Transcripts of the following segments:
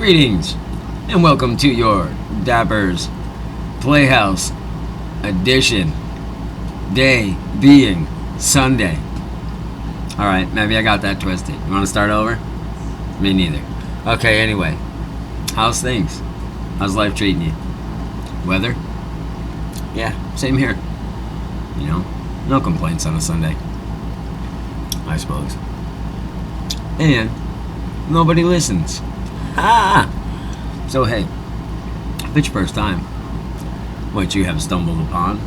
Greetings, and welcome to your Dapper's Playhouse edition. Day being Sunday. Alright, maybe I got that twisted. You want to start over? Me neither. Okay, anyway. How's things? How's life treating you? Weather? Yeah, same here. You know, no complaints on a Sunday, I suppose. And nobody listens. Ah! So hey, if it's your first time, what you have stumbled upon,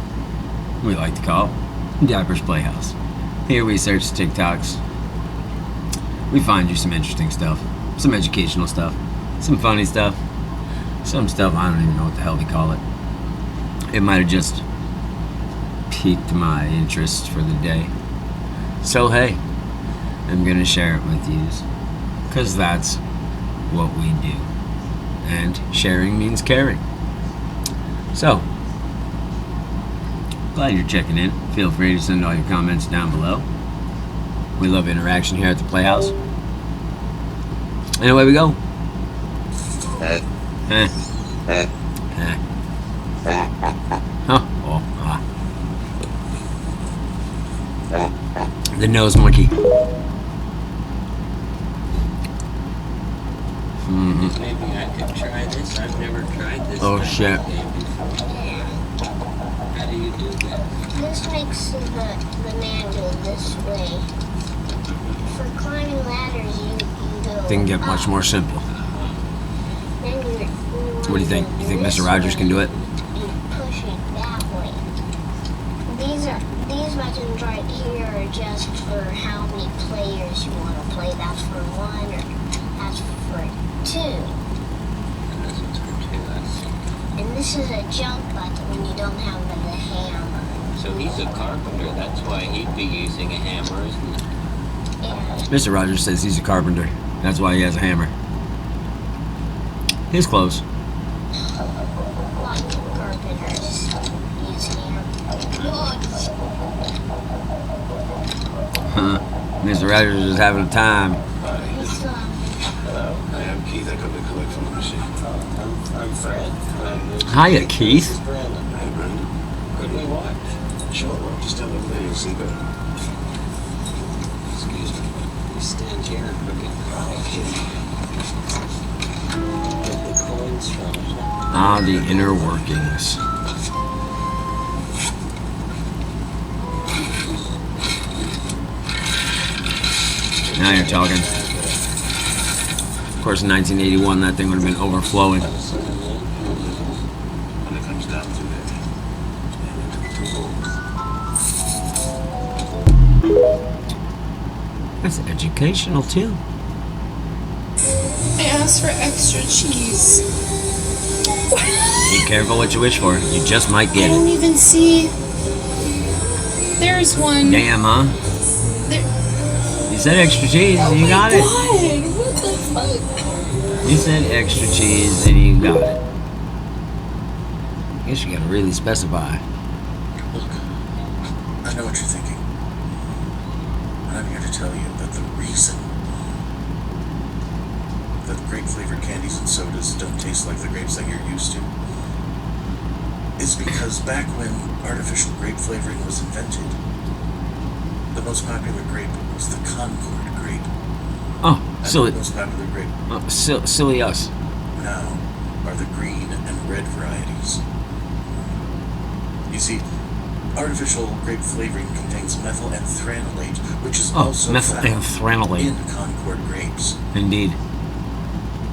we like to call Dapper's Playhouse. Here we search TikToks. We find you some interesting stuff, some educational stuff, some funny stuff, some stuff I don't even know what the hell they call it. It might have just piqued my interest for the day. So hey, I'm gonna share it with you, because that's what we do. And sharing means caring. So, glad you're checking in. Feel free to send all your comments down below. We love interaction here at the Playhouse. And away we go. The nose monkey. Maybe I could try this. I've never tried this. Oh shit. How do you do that? This makes the man go this way. For climbing ladders, you go Didn't get much up. more simple. Then What do you think? You think Mr. Rogers can do it? You push it that way. These buttons right here are just for how many players you want to play. That's for one, or that's for two. And this one's for two. And this is a jump button when you don't have the hammer. So he's a carpenter. That's why he'd be using a hammer, isn't it? And Mr. Rogers says he's a carpenter. That's why he has a hammer. He's close. lots of carpenters use hammers. Mr. Rogers is having a time. Hello. Hi, I'm Keith. I come to collect from the machine. I'm Fred. Hiya, Keith. This is Brandon. Hi, Brandon. Could we watch? Sure, just tell me when you'll see better. Excuse me. We stand here and look at get the coins from it. Ah, the inner workings. Now you're talking. Of course, in 1981, that thing would have been overflowing. When it comes down to it, stand into the two holes. That's educational, too. I asked for extra cheese. Be careful what you wish for. You just might I get don't it. even see. There's one. Damn, huh? There. You said extra cheese, Oh and you my got it. God, what the fuck? You said extra cheese, and you got it. I guess you gotta really specify. Look, I know what you're thinking. And I'm here to tell you that the reason that grape-flavored candies and sodas don't taste like the grapes that you're used to is because back when artificial grape flavoring was invented, the most popular grape was the Concord grape. Oh, And silly, the most popular grape silly us. now are the green and red varieties. You see, artificial grape flavoring contains methylenthranolate, which is Oh, also found methylenthranolate. in Concord grapes, Indeed.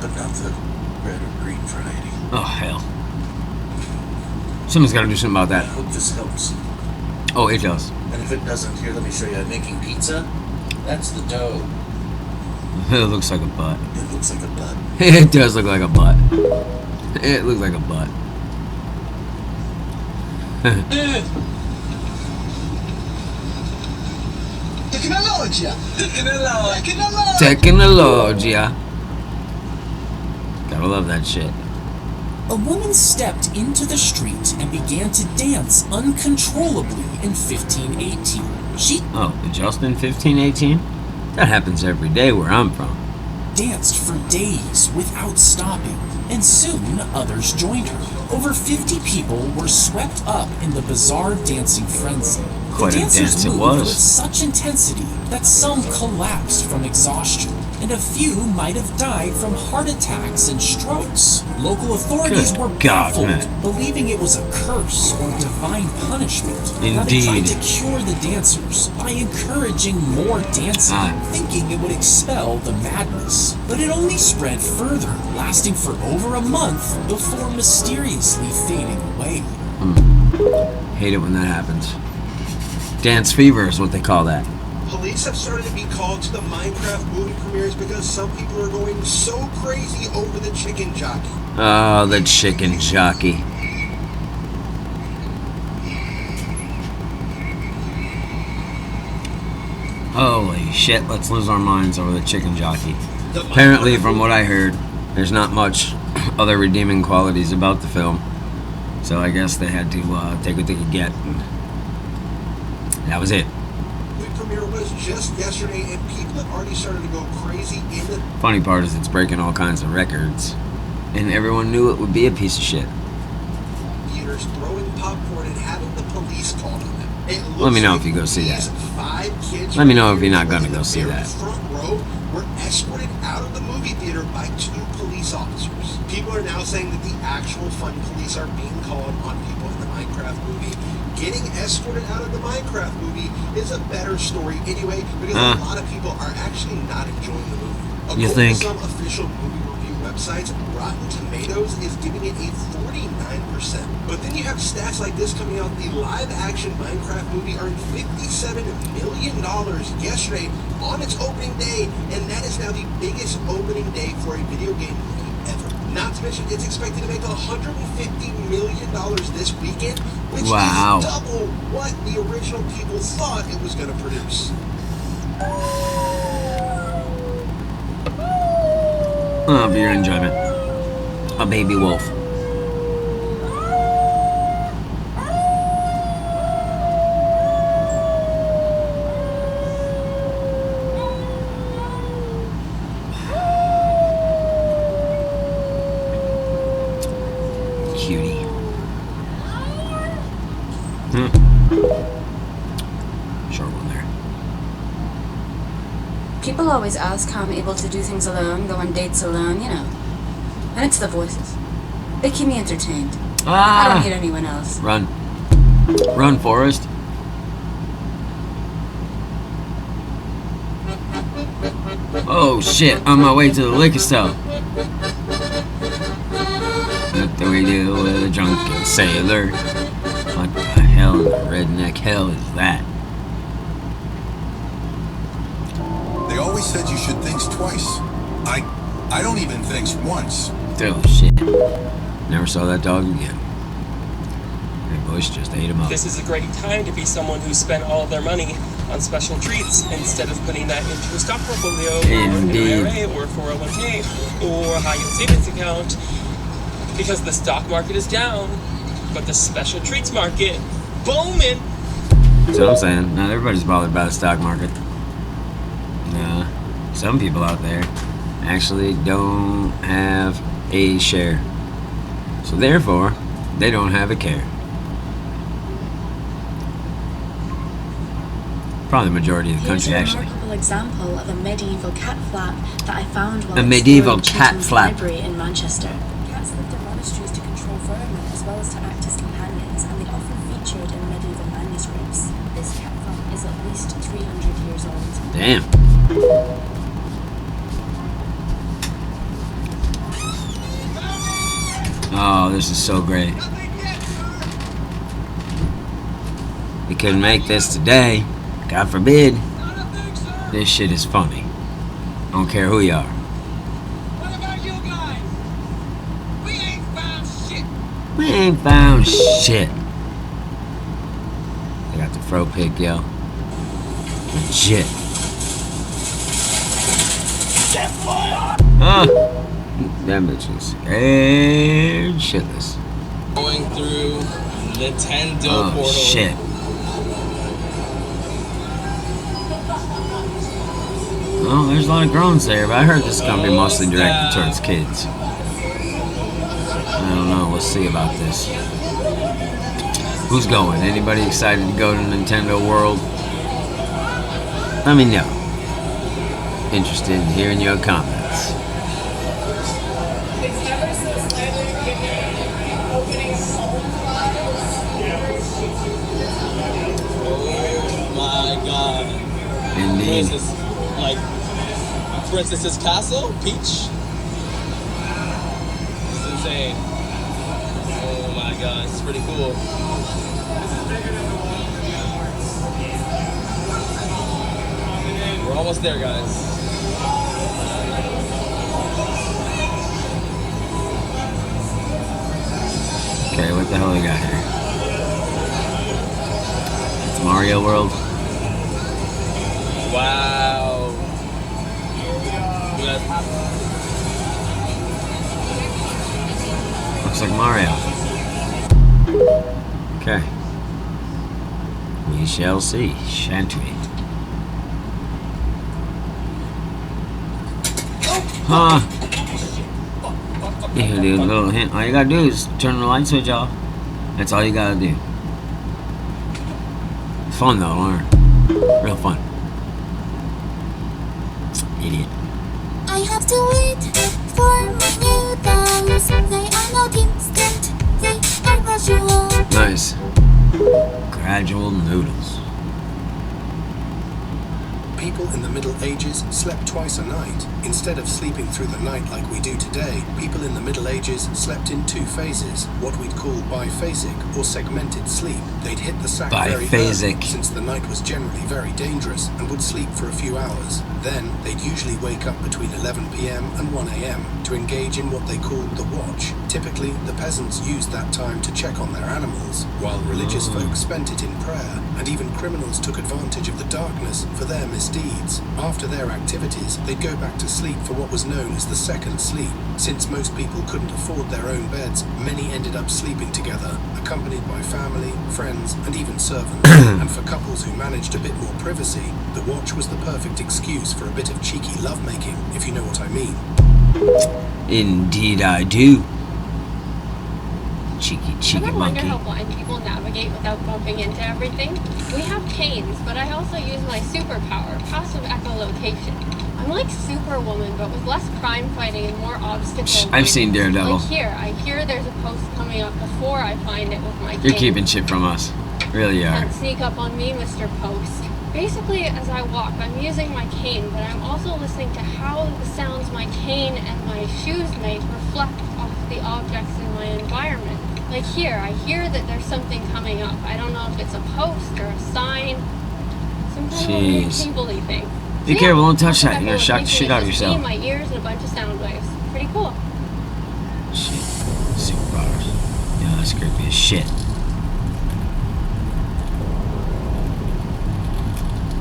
but not the red or green variety. Oh, hell. Someone's gotta do something about I that. hope this helps. Oh, it does. And if it doesn't, here, let me show you. I'm making pizza. That's the dough. It looks like a butt. It looks like a butt. It does look like a butt. It looks like a butt. Technologia. Gotta love that shit. A woman stepped into the street and began to dance uncontrollably in 1518. She Oh, just in 1518? That happens every day where I'm from. danced for days without stopping, and soon others joined her. Over 50 people were swept up in the bizarre dancing frenzy. Quite The a dancers dance it moved was. with such intensity that some collapsed from exhaustion, and a few might have died from heart attacks and strokes. Local authorities Good were God, baffled, man. believing it was a curse or divine punishment. Now, they Indeed. tried to cure the dancers by encouraging more dancing, thinking it would expel the madness. But it only spread further, lasting for over a month before mysteriously fading away. Hate it when that happens. Dance fever is what they call that. Police have started to be called to the Minecraft movie premieres because some people are going so crazy over the chicken jockey. Oh, the chicken jockey. Holy shit, let's lose our minds over the chicken jockey. Apparently, from what I heard, there's not much other redeeming qualities about the film. So I guess they had to take what they could get. And that was it. The premiere was just yesterday, and people have already started to go crazy in the Funny part is it's breaking all kinds of records. And everyone knew it would be a piece of shit. theaters, throwing popcorn and having the police called on them. It looks Let me know like if you go see that. these 5 kids Let me know right if you're not here gonna in go the see very that. Front row were escorted out of the movie theater by 2 police officers. People are now saying that the actual fun police are being called on people in the Minecraft movie. Getting escorted out of the Minecraft movie is a better story anyway, because a lot of people are actually not enjoying the movie. You According think? to some official movie review websites, Rotten Tomatoes is giving it a 49%. But then you have stats like this coming out. The live-action Minecraft movie earned $57 million yesterday on its opening day, and that is now the biggest opening day for a video game movie ever. Not to mention, it's expected to make $150 million this weekend, which is double what the original people thought it was going to produce. Oh, for your enjoyment. A baby wolf. Cutie. Short one there. People always ask how I'm able to do things alone, go on dates alone, you know. And it's the voices. They keep me entertained. I don't need anyone else. Run. Run, Forrest. Oh shit, on my way to the liquor store. What do we do with a drunken sailor? What the hell in the redneck hell is that? They always said you should think twice. I don't even think once. Oh shit. Never saw that dog again. That bush just ate him up. This is a great time to be someone who spent all their money on special treats instead of putting that into a stock portfolio or an IRA or 401k or a high yield savings account, because the stock market is down, but the special treats market booming. That's what I'm saying. Not everybody's bothered by the stock market. No. Some people out there actually don't have a share. So therefore, they don't have a care. Probably the majority of the country, actually. Here's a remarkable example of a medieval cat flap that I found while A medieval exploring cat Cheetham's flap. Library in Manchester. Cats lived in monasteries to control vermin as well as to act as companions, and they often featured in medieval manuscripts. This cat flap is at least 300 years old. Damn. Oh, this is so great. We couldn't make this today. God forbid. This shit is funny. I don't care who you are. What about you guys? We ain't found shit. We ain't found shit. I got the fro pick, yo. Legit. That bitch is scared shitless. Going through Nintendo portal. Shit. Oh, there's a lot of groans there, but I heard this is going to be mostly directed towards kids. I don't know. We'll see about this. Who's going? Anybody excited to go to Nintendo World? Let me know. Interested in hearing your comments. Oh my god. Indeed. This, like, Princess's Castle? Peach? This is insane. Oh my god, this is pretty cool. We're almost there, guys. Okay, what the hell we got here? It's Mario World. Wow. Looks like Mario. Okay. We shall see, shan't we? Huh. Yeah, dude, a little hint. All you gotta do is turn the light switch off. That's all you gotta do. Fun though, learn. Real fun. Idiot. I have to wait for my noodles. They are not instant, they are gradual. Nice. Gradual noodles. People in the Middle Ages slept twice a night. Instead of sleeping through the night like we do today, people in the Middle Ages slept in two phases, what we'd call biphasic or segmented sleep. They'd hit the sack very early, since the night was generally very dangerous, and would sleep for a few hours. Then, they'd usually wake up between 11 p.m. and 1 a.m. to engage in what they called the watch. Typically, the peasants used that time to check on their animals, while religious folk spent it in prayer, and even criminals took advantage of the darkness for their misdeeds. After their activities, they'd go back to sleep for what was known as the second sleep. Since most people couldn't afford their own beds, many ended up sleeping together, accompanied by family, friends, and even servants. And for couples who managed a bit more privacy, the watch was the perfect excuse for a bit of cheeky lovemaking, if you know what I mean. Indeed I do. Cheeky I wonder monkey. how blind people navigate without bumping into everything. We have canes, but I also use my superpower, passive echolocation. I'm like Superwoman, but with less crime fighting and more obstacles. I've seen Daredevil. Like here, I hear there's a post coming up before I find it with my cane. You're keeping shit from us. Really are. Can't sneak up on me, Mr. Post. Basically, as I walk, I'm using my cane, but I'm also listening to how the sounds my cane and my shoes make reflect off the objects in my environment. Like here, I hear that there's something coming up. I don't know if it's a post or a sign. Some kind of a weird tingly thing. Be careful, don't touch that. You're gonna shock the shit out of Me, yourself. my ears, and a bunch of sound waves. Pretty cool. Shit. Superpowers. Yeah, that's creepy as shit.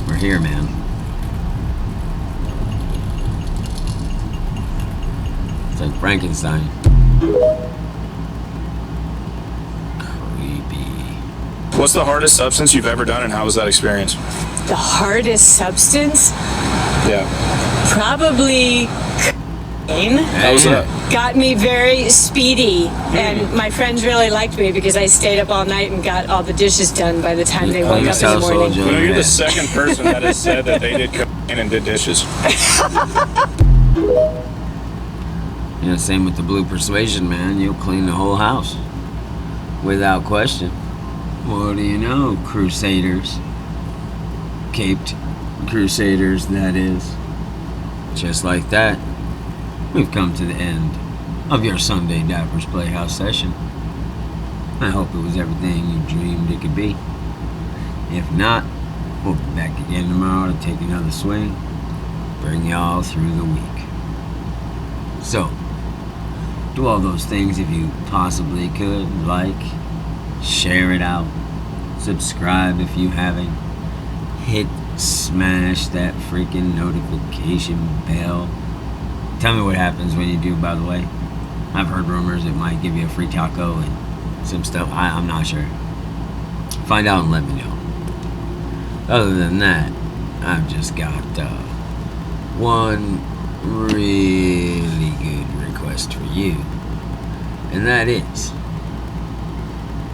We're here, man. It's like Frankenstein. What's the hardest substance you've ever done, and how was that experience? The hardest substance? Yeah. Probably cocaine. How was that? Got me very speedy, and my friends really liked me because I stayed up all night and got all the dishes done by the time they woke up in the morning. You know, you're the second person that has said that they did cocaine and did dishes. Yeah, same with the blue persuasion, man. You'll clean the whole house. Without question. What do you know, crusaders? Caped crusaders, that is. Just like that, we've come to the end of your Sunday Dappers Playhouse session. I hope it was everything you dreamed it could be. If not, we'll be back again tomorrow to take another swing, bring y'all through the week. So, do all those things if you possibly could. Like, share it out, subscribe if you haven't, smash that freaking notification bell. Tell me what happens when you do, by the way. I've heard rumors it might give you a free taco and some stuff. I'm not sure. Find out and let me know. Other than that, I've just got one really good request for you, and that is,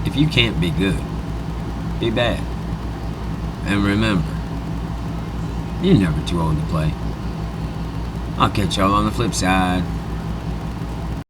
if you can't be good, be bad. And remember, you're never too old to play. I'll catch y'all on the flip side.